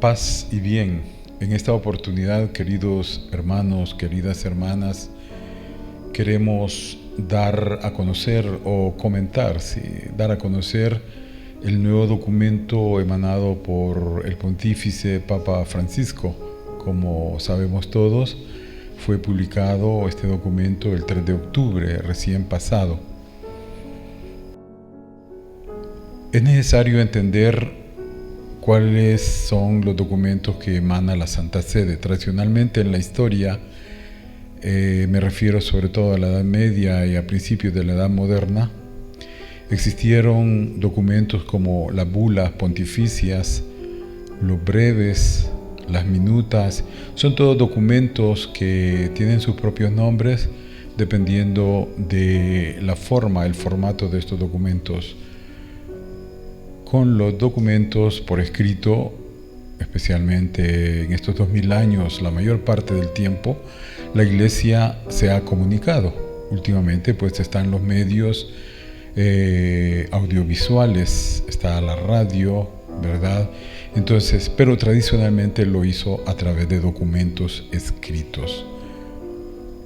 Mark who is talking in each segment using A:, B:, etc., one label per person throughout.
A: Paz y bien. En esta oportunidad, queridos hermanos, queridas hermanas, queremos dar a conocer o comentar, dar a conocer el nuevo documento emanado por el Pontífice Papa Francisco. Como sabemos todos, fue publicado este documento el 3 de octubre, recién pasado. Es necesario entender cuáles son los documentos que emana la Santa Sede. Tradicionalmente en la historia, me refiero sobre todo a la Edad Media y a principios de la Edad Moderna, existieron documentos como las bulas pontificias, los breves, las minutas. Son todos documentos que tienen sus propios nombres dependiendo de la forma, el formato de estos documentos. Con los documentos por escrito, especialmente en estos 2000 años, la mayor parte del tiempo, la Iglesia se ha comunicado. Últimamente pues están los medios audiovisuales, está la radio, ¿verdad? Entonces, pero tradicionalmente lo hizo a través de documentos escritos.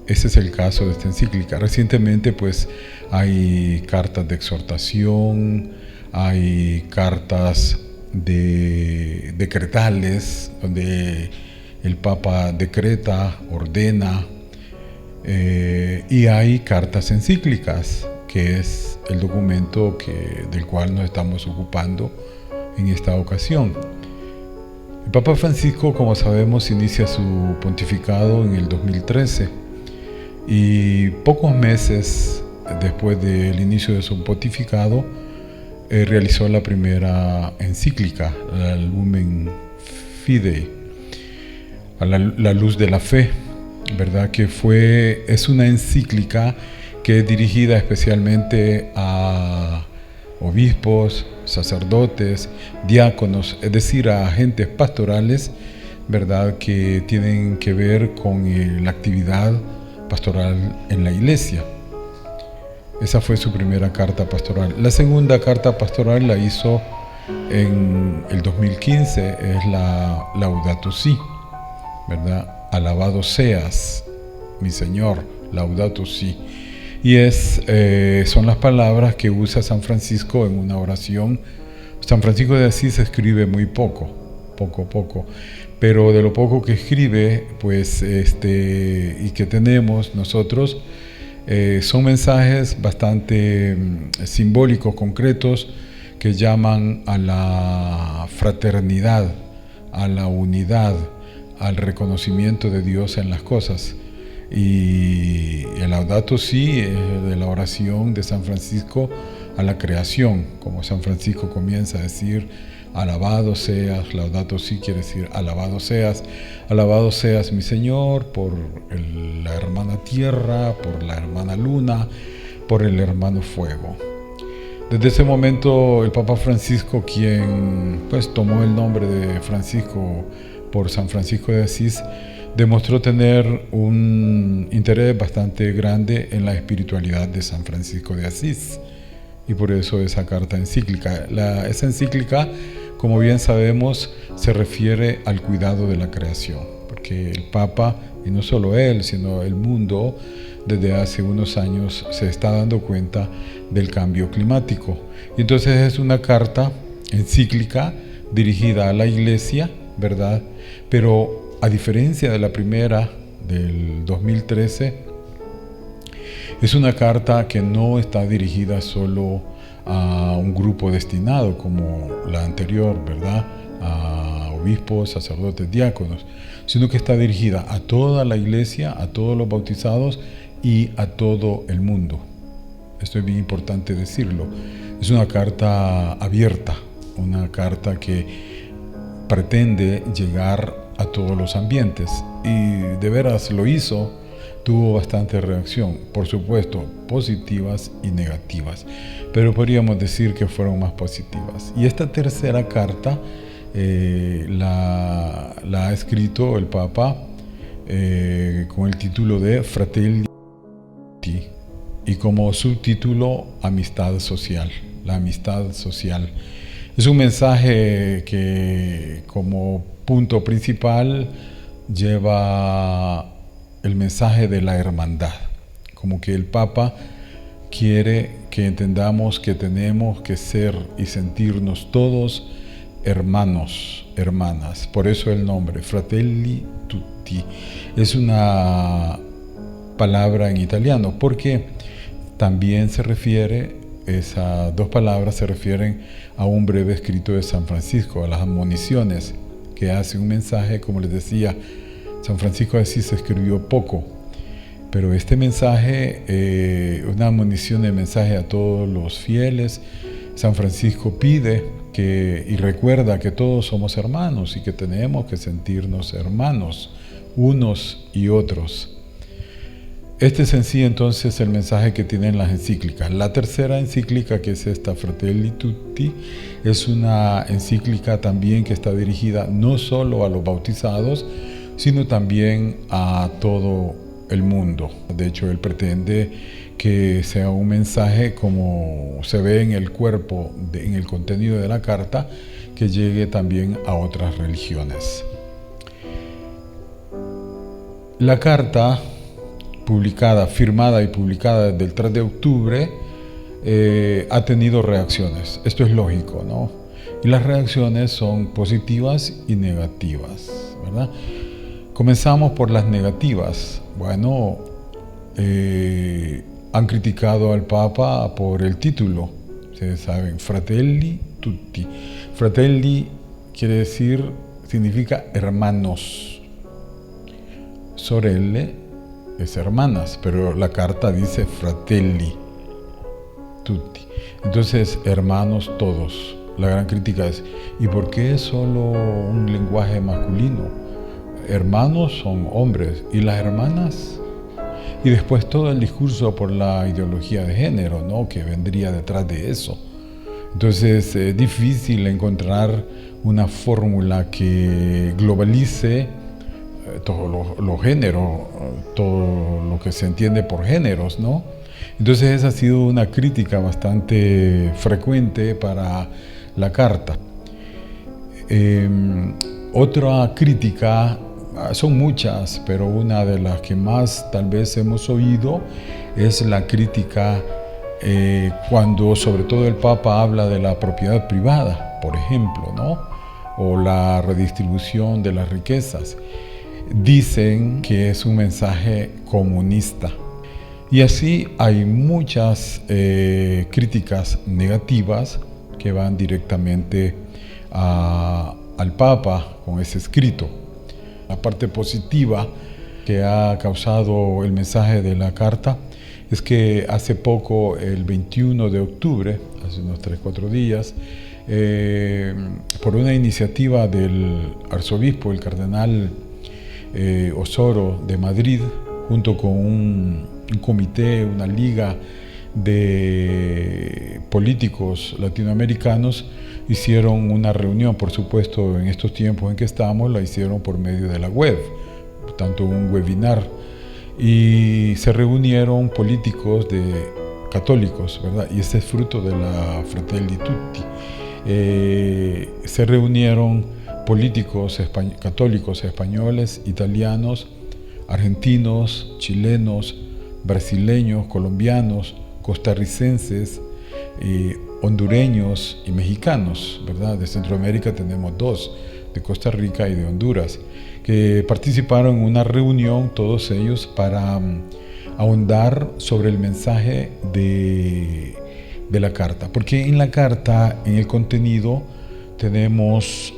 A: Ese es el caso de esta encíclica. Recientemente pues hay cartas de exhortación, hay cartas decretales donde el Papa decreta, ordena, y hay cartas encíclicas, que es el documento del cual nos estamos ocupando en esta ocasión. El Papa Francisco, como sabemos, inicia su pontificado en el 2013 y pocos meses después del inicio de su pontificado realizó la primera encíclica, la Lumen Fidei, a la luz de la fe, ¿verdad? Es una encíclica que es dirigida especialmente a obispos, sacerdotes, diáconos, es decir, a agentes pastorales, ¿verdad?, que tienen que ver con la actividad pastoral en la Iglesia. Esa fue su primera carta pastoral. La segunda carta pastoral la hizo en el 2015, es la Laudato Si, ¿verdad? Alabado seas, mi Señor, Laudato Si. Y son las palabras que usa San Francisco en una oración. San Francisco de Asís escribe muy poco, pero de lo poco que escribe, pues, y que tenemos nosotros, son mensajes bastante simbólicos, concretos, que llaman a la fraternidad, a la unidad, al reconocimiento de Dios en las cosas. Y el Laudato Si es de la oración de San Francisco a la creación, como San Francisco comienza a decir: alabado seas. Laudato Si quiere decir alabado seas mi Señor, por la hermana tierra, por la hermana luna, por el hermano fuego. Desde ese momento el Papa Francisco, quien pues tomó el nombre de Francisco por San Francisco de Asís, demostró tener un interés bastante grande en la espiritualidad de San Francisco de Asís, y por eso esa carta encíclica. Esa encíclica, como bien sabemos, se refiere al cuidado de la creación, porque el Papa, y no solo él, sino el mundo, desde hace unos años se está dando cuenta del cambio climático. Y entonces es una carta encíclica dirigida a la Iglesia, ¿verdad? Pero a diferencia de la primera del 2013, es una carta que no está dirigida solo a un grupo destinado como la anterior, ¿verdad?, a obispos, sacerdotes, diáconos, sino que está dirigida a toda la Iglesia, a todos los bautizados y a todo el mundo. Esto es bien importante decirlo. Es una carta abierta, una carta que pretende llegar a todos los ambientes, y de veras lo hizo. Tuvo bastante reacción, por supuesto, positivas y negativas, pero podríamos decir que fueron más positivas. Y esta tercera carta la ha escrito el Papa con el título de Fratelli y como subtítulo Amistad Social, la amistad social. Es un mensaje que, como punto principal lleva el mensaje de la hermandad, como que el Papa quiere que entendamos que tenemos que ser y sentirnos todos hermanos, hermanas. Por eso el nombre, Fratelli Tutti, es una palabra en italiano, porque también se refiere, esas dos palabras se refieren a un breve escrito de San Francisco, a las admoniciones, que hace un mensaje, como les decía, San Francisco de Asís escribió poco, pero este mensaje, una admonición de mensaje a todos los fieles. San Francisco pide y recuerda que todos somos hermanos y que tenemos que sentirnos hermanos unos y otros. Este es en sí entonces el mensaje que tienen las encíclicas. La tercera encíclica, que es esta Fratelli Tutti, es una encíclica también que está dirigida no solo a los bautizados, sino también a todo el mundo. De hecho, él pretende que sea un mensaje, como se ve en el cuerpo, en el contenido de la carta, que llegue también a otras religiones. La carta publicada, firmada y publicada desde el 3 de octubre, ha tenido reacciones. Esto es lógico, ¿no? Y las reacciones son positivas y negativas, ¿verdad? Comenzamos por las negativas. Bueno, han criticado al Papa por el título. Ustedes saben, Fratelli Tutti. Fratelli significa hermanos. Sorelle es hermanas, pero la carta dice Fratelli Tutti. Entonces, hermanos todos. La gran crítica es, ¿y por qué solo un lenguaje masculino? Hermanos son hombres, ¿y las hermanas? Y después todo el discurso por la ideología de género, ¿no?, que vendría detrás de eso. Entonces es difícil encontrar una fórmula que globalice todos los géneros, todo lo que se entiende por géneros, ¿no? Entonces esa ha sido una crítica bastante frecuente para la carta. Otra crítica, son muchas, pero una de las que más tal vez hemos oído es la crítica cuando sobre todo el Papa habla de la propiedad privada, por ejemplo, ¿no?, o la redistribución de las riquezas. Dicen que es un mensaje comunista. Y así hay muchas críticas negativas que van directamente al Papa con ese escrito. La parte positiva que ha causado el mensaje de la carta es que hace poco, el 21 de octubre, hace unos 3-4 días, por una iniciativa del arzobispo, el cardenal Osoro de Madrid, junto con un comité, una liga de políticos latinoamericanos, hicieron una reunión. Por supuesto, en estos tiempos en que estamos, la hicieron por medio de la web, tanto un webinar, y se reunieron políticos católicos, ¿verdad? Y este es fruto de la Fratelli Tutti. Se reunieron políticos católicos españoles, italianos, argentinos, chilenos, brasileños, colombianos, costarricenses, hondureños y mexicanos, ¿verdad? De Centroamérica tenemos 2, de Costa Rica y de Honduras, que participaron en una reunión, todos ellos, para ahondar sobre el mensaje de la carta. Porque en la carta, en el contenido, tenemos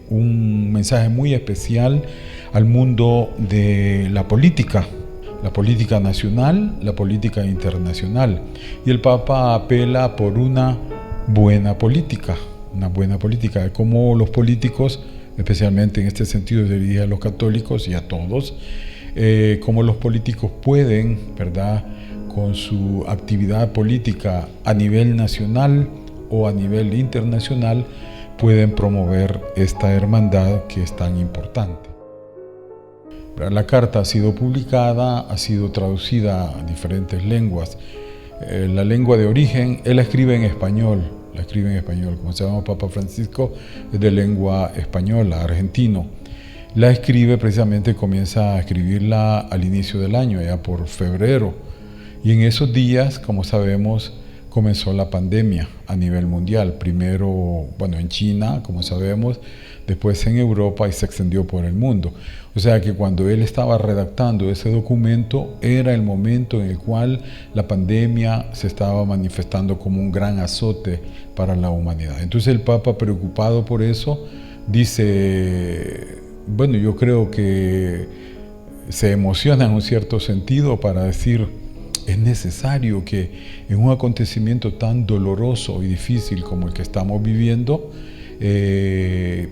A: un mensaje muy especial al mundo de la política nacional, la política internacional. Y el Papa apela por una buena política, de cómo los políticos, especialmente en este sentido dirigida a los católicos y a todos, cómo los políticos pueden, ¿verdad?, con su actividad política a nivel nacional o a nivel internacional, pueden promover esta hermandad que es tan importante. La carta ha sido publicada, ha sido traducida a diferentes lenguas. La lengua de origen, él la escribe en español, la escribe en español. Como sabemos, Papa Francisco es de lengua española, argentino. La escribe precisamente, comienza a escribirla al inicio del año, ya por febrero. Y en esos días, como sabemos, comenzó la pandemia a nivel mundial. Primero, en China, como sabemos, después en Europa y se extendió por el mundo. O sea que cuando él estaba redactando ese documento, era el momento en el cual la pandemia se estaba manifestando como un gran azote para la humanidad. Entonces el Papa, preocupado por eso, dice, yo creo que se emociona en un cierto sentido para decir, es necesario que en un acontecimiento tan doloroso y difícil como el que estamos viviendo,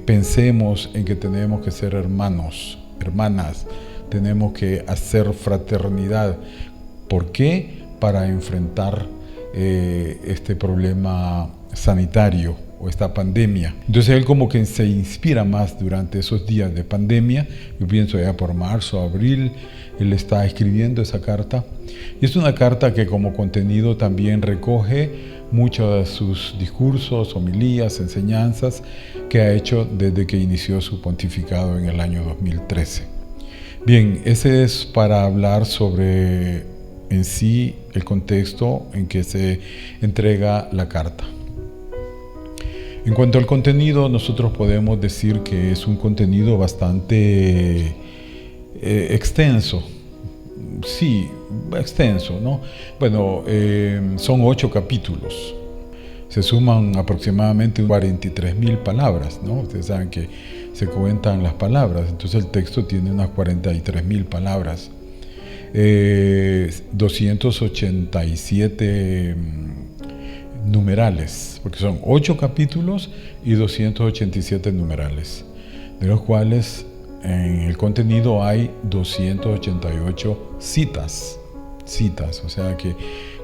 A: pensemos en que tenemos que ser hermanos, hermanas, tenemos que hacer fraternidad. ¿Por qué? Para enfrentar este problema sanitario o esta pandemia. Entonces él como que se inspira más durante esos días de pandemia. Yo pienso ya por marzo, abril, él está escribiendo esa carta. Y es una carta que como contenido también recoge muchos de sus discursos, homilías, enseñanzas que ha hecho desde que inició su pontificado en el año 2013. Bien, ese es para hablar sobre en sí el contexto en que se entrega la carta. En cuanto al contenido, nosotros podemos decir que es un contenido bastante extenso. Sí, extenso, ¿no? Son 8 capítulos. Se suman aproximadamente 43.000 palabras, ¿no? Ustedes saben que se cuentan las palabras, entonces el texto tiene unas 43.000 palabras. 287 numerales, porque son 8 capítulos y 287 numerales, de los cuales en el contenido hay 288 citas, o sea que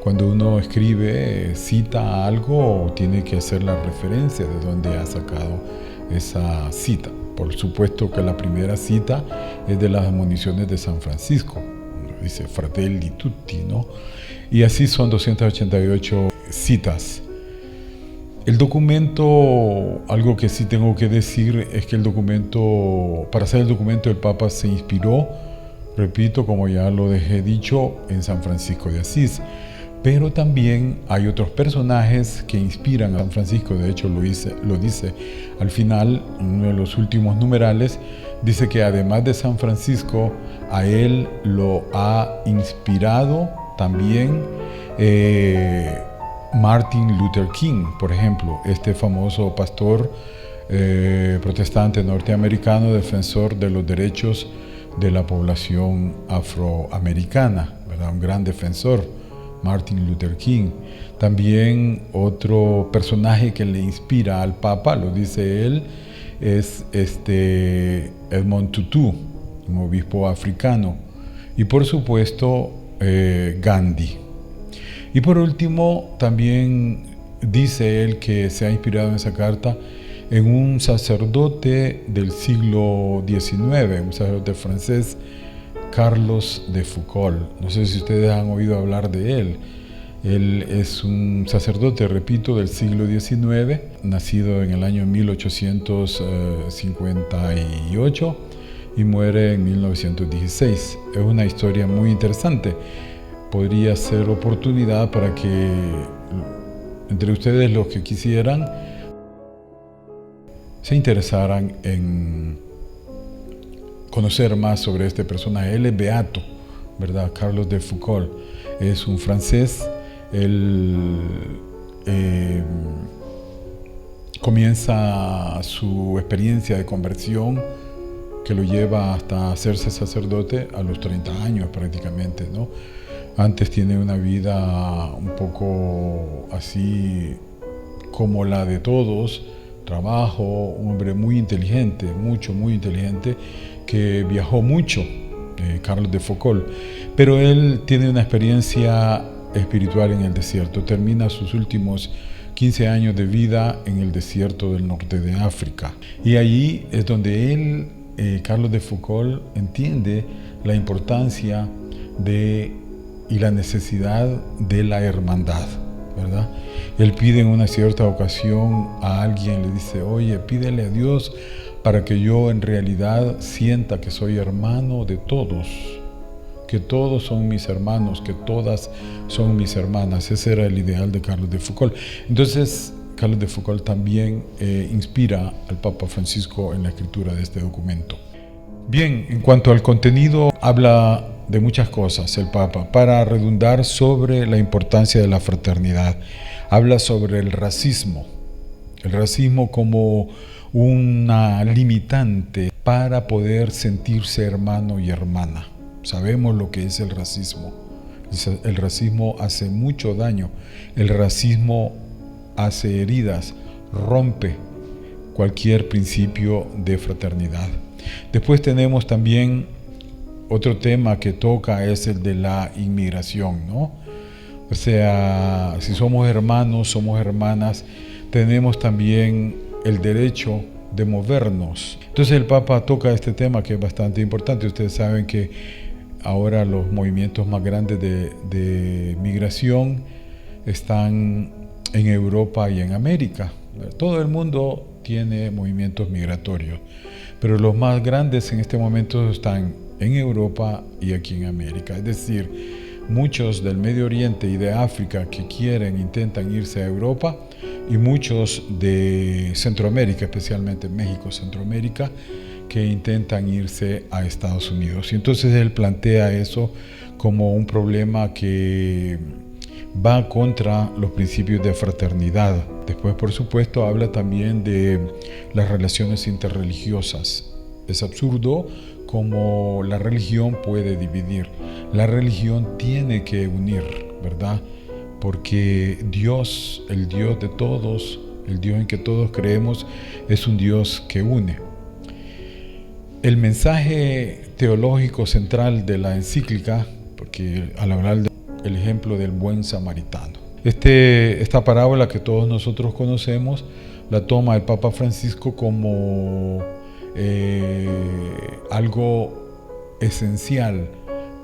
A: cuando uno escribe, cita algo, tiene que hacer la referencia de dónde ha sacado esa cita. Por supuesto que la primera cita es de las admoniciones de San Francisco, dice Fratelli Tutti, ¿no? Y así son 288 citas. El documento, algo que sí tengo que decir es que el documento, para hacer el documento el Papa se inspiró, repito, como ya lo dejé dicho, en San Francisco de Asís. Pero también hay otros personajes que inspiran a San Francisco, de hecho lo dice al final, en uno de los últimos numerales, dice que además de San Francisco, a él lo ha inspirado también Martin Luther King, por ejemplo, este famoso pastor protestante norteamericano, defensor de los derechos de la población afroamericana, ¿verdad? Un gran defensor, Martin Luther King. También otro personaje que le inspira al Papa, lo dice él, es Desmond Tutu, un obispo africano, y por supuesto Gandhi. Y por último, también dice él que se ha inspirado en esa carta en un sacerdote del siglo XIX, un sacerdote francés, Carlos de Foucauld. No sé si ustedes han oído hablar de él. Él es un sacerdote, repito, del siglo XIX, nacido en el año 1858 y muere en 1916. Es una historia muy interesante. Podría ser oportunidad para que entre ustedes, los que quisieran, se interesaran en conocer más sobre este personaje. Él es beato, ¿verdad? Carlos de Foucauld es un francés. Él comienza su experiencia de conversión que lo lleva hasta hacerse sacerdote a los 30 años prácticamente, ¿no? Antes tiene una vida un poco así como la de todos, trabajo, un hombre muy inteligente, muy inteligente, que viajó mucho, Carlos de Foucauld, pero él tiene una experiencia espiritual en el desierto. Termina sus últimos 15 años de vida en el desierto del norte de África. Y allí es donde él, Carlos de Foucauld, entiende la importancia y la necesidad de la hermandad, ¿verdad? Él pide en una cierta ocasión a alguien, le dice, oye, pídele a Dios para que yo en realidad sienta que soy hermano de todos, que todos son mis hermanos, que todas son mis hermanas. Ese era el ideal de Carlos de Foucauld. Entonces, Carlos de Foucauld también inspira al Papa Francisco en la escritura de este documento. Bien, en cuanto al contenido, habla de muchas cosas el Papa, para redundar sobre la importancia de la fraternidad. Habla sobre el racismo como una limitante para poder sentirse hermano y hermana. Sabemos lo que es el racismo. El racismo hace mucho daño. El racismo hace heridas, rompe cualquier principio de fraternidad. Después tenemos también otro tema que toca, es el de la inmigración, ¿no? O sea, si somos hermanos, somos hermanas, tenemos también el derecho de movernos. Entonces el Papa toca este tema que es bastante importante. Ustedes saben que ahora los movimientos más grandes de migración están en Europa y en América. Todo el mundo tiene movimientos migratorios, pero los más grandes en este momento están en Europa y aquí en América. Es decir, muchos del Medio Oriente y de África que intentan irse a Europa, y muchos de Centroamérica, especialmente México, Centroamérica, que intentan irse a Estados Unidos. Y entonces él plantea eso como un problema que va contra los principios de fraternidad. Después, por supuesto, habla también de las relaciones interreligiosas. Es absurdo cómo la religión puede dividir. La religión tiene que unir, ¿verdad? Porque Dios, el Dios de todos, el Dios en que todos creemos, es un Dios que une. El mensaje teológico central de la encíclica, porque al hablar del ejemplo del buen samaritano, esta parábola que todos nosotros conocemos, la toma el Papa Francisco como algo esencial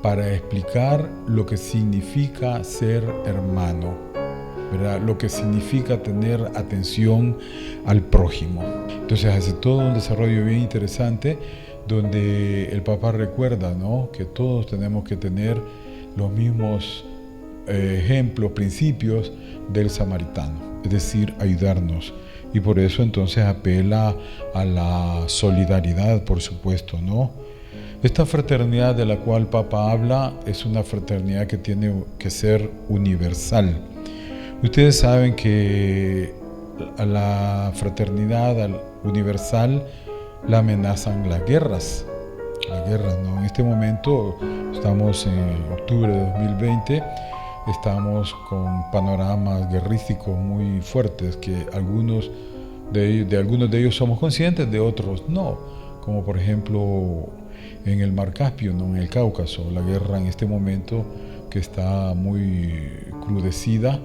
A: para explicar lo que significa ser hermano, ¿verdad? Lo que significa tener atención al prójimo. Entonces hace todo un desarrollo bien interesante donde el Papa recuerda, ¿no?, que todos tenemos que tener los mismos ejemplos, principios del samaritano, es decir, ayudarnos. Y por eso entonces apela a la solidaridad, por supuesto, ¿no? Esta fraternidad de la cual el Papa habla es una fraternidad que tiene que ser universal. Ustedes saben que a la fraternidad universal la amenazan las guerras. Las guerras, ¿no? En este momento estamos en octubre de 2020, estamos con panoramas guerrísticos muy fuertes que algunos de ellos somos conscientes, de otros no, como por ejemplo en el Mar Caspio, ¿no?, en el Cáucaso, la guerra en este momento que está muy crudecida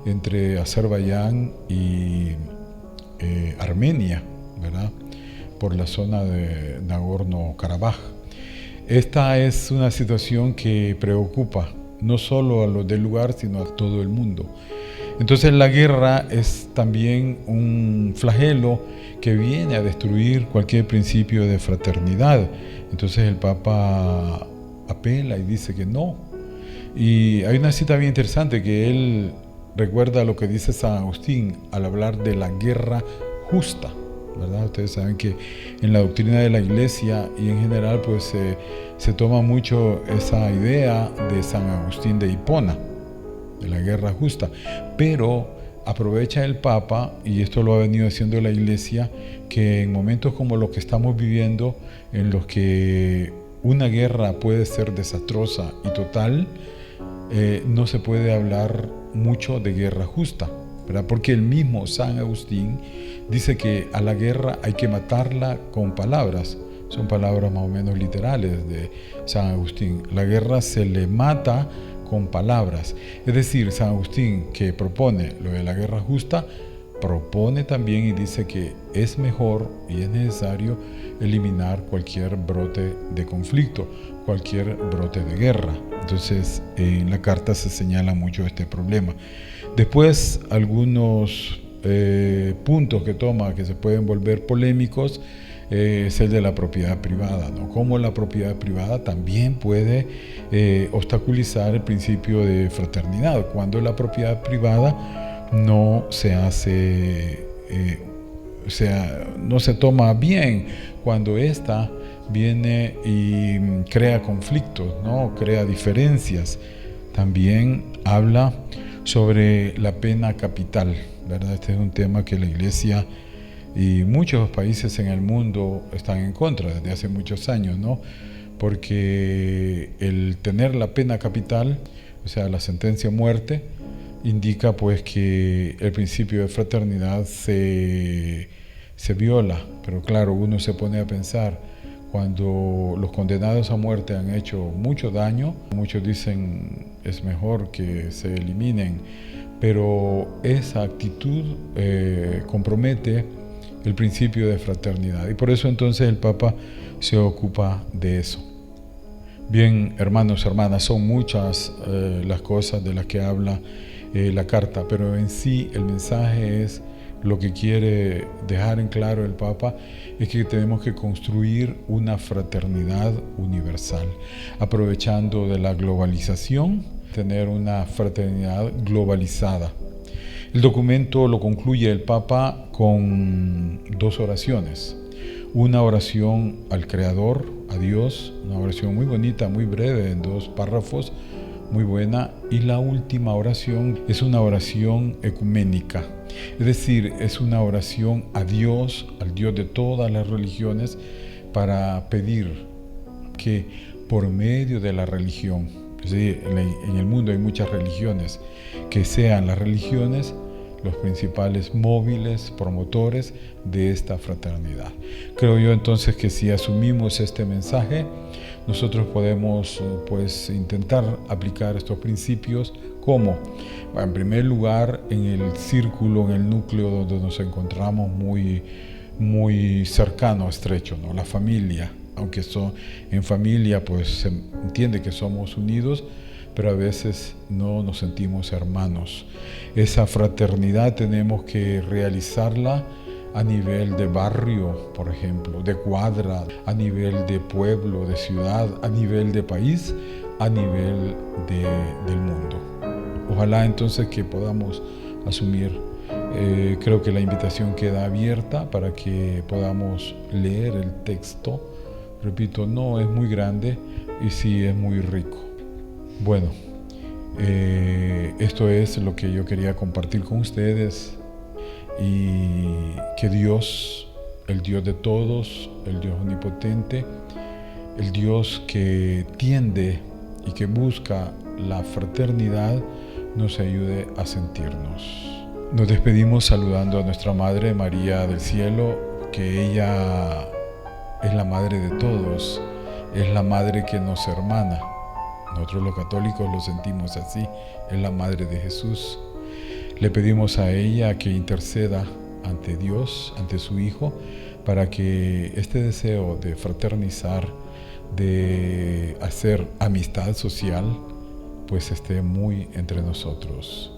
A: entre Azerbaiyán y Armenia, ¿verdad?, por la zona de Nagorno-Karabaj. Esta es una situación que preocupa no solo a los del lugar, sino a todo el mundo. Entonces la guerra es también un flagelo que viene a destruir cualquier principio de fraternidad. Entonces el Papa apela y dice que no. Y hay una cita bien interesante que él recuerda lo que dice San Agustín al hablar de la guerra justa, ¿verdad? Ustedes saben que en la doctrina de la Iglesia y en general pues se toma mucho esa idea de San Agustín de Hipona, de la guerra justa, pero aprovecha el Papa, y esto lo ha venido haciendo la Iglesia, que en momentos como los que estamos viviendo, en los que una guerra puede ser desastrosa y total, no se puede hablar mucho de guerra justa, ¿verdad? Porque el mismo San Agustín dice que a la guerra hay que matarla con palabras. Son palabras más o menos literales de San Agustín. La guerra se le mata con palabras. Es decir, San Agustín, que propone lo de la guerra justa, propone también y dice que es mejor y es necesario eliminar cualquier brote de conflicto, cualquier brote de guerra. Entonces, en la carta se señala mucho este problema. Después, algunos puntos que toma que se pueden volver polémicos es el de la propiedad privada, ¿no? Cómo la propiedad privada también puede obstaculizar el principio de fraternidad, cuando la propiedad privada no se hace, no se toma bien, cuando ésta viene y crea conflictos, ¿no? Crea diferencias. También habla sobre la pena capital, ¿verdad? Este es un tema que la Iglesia y muchos países en el mundo están en contra desde hace muchos años, ¿no? Porque el tener la pena capital, o sea, la sentencia a muerte, indica pues que el principio de fraternidad se viola. Pero claro, uno se pone a pensar, cuando los condenados a muerte han hecho mucho daño, muchos dicen es mejor que se eliminen, pero esa actitud compromete el principio de fraternidad, y por eso entonces el Papa se ocupa de eso. Bien, hermanos, hermanas, son muchas las cosas de las que habla la carta, pero en sí el mensaje es, lo que quiere dejar en claro el Papa es que tenemos que construir una fraternidad universal, aprovechando de la globalización, tener una fraternidad globalizada. El documento lo concluye el Papa con 2 oraciones. Una oración al Creador, a Dios, una oración muy bonita, muy breve, en 2 párrafos, muy buena, y la última oración es una oración ecuménica, es decir, es una oración a Dios, al Dios de todas las religiones, para pedir que por medio de la religión, es decir, en el mundo hay muchas religiones, que sean las religiones los principales móviles, promotores de esta fraternidad. Creo yo entonces que si asumimos este mensaje, nosotros podemos pues intentar aplicar estos principios. ¿Cómo? Bueno, en primer lugar, en el círculo, en el núcleo donde nos encontramos muy cercano, estrecho, ¿no? La familia, aunque en familia pues se entiende que somos unidos, pero a veces no nos sentimos hermanos. Esa fraternidad tenemos que realizarla a nivel de barrio, por ejemplo, de cuadra, a nivel de pueblo, de ciudad, a nivel de país, a nivel del mundo. Ojalá entonces que podamos asumir, creo que la invitación queda abierta para que podamos leer el texto. Repito, no es muy grande y sí es muy rico. Bueno, esto es lo que yo quería compartir con ustedes, y que Dios, el Dios de todos, el Dios omnipotente, el Dios que tiende y que busca la fraternidad, nos ayude a sentirnos. Nos despedimos saludando a nuestra Madre María del Cielo, que ella es la Madre de todos, es la Madre que nos hermana. Nosotros los católicos lo sentimos así, es la Madre de Jesús. Le pedimos a ella que interceda ante Dios, ante su Hijo, para que este deseo de fraternizar, de hacer amistad social, pues esté muy entre nosotros.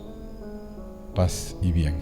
A: Paz y bien.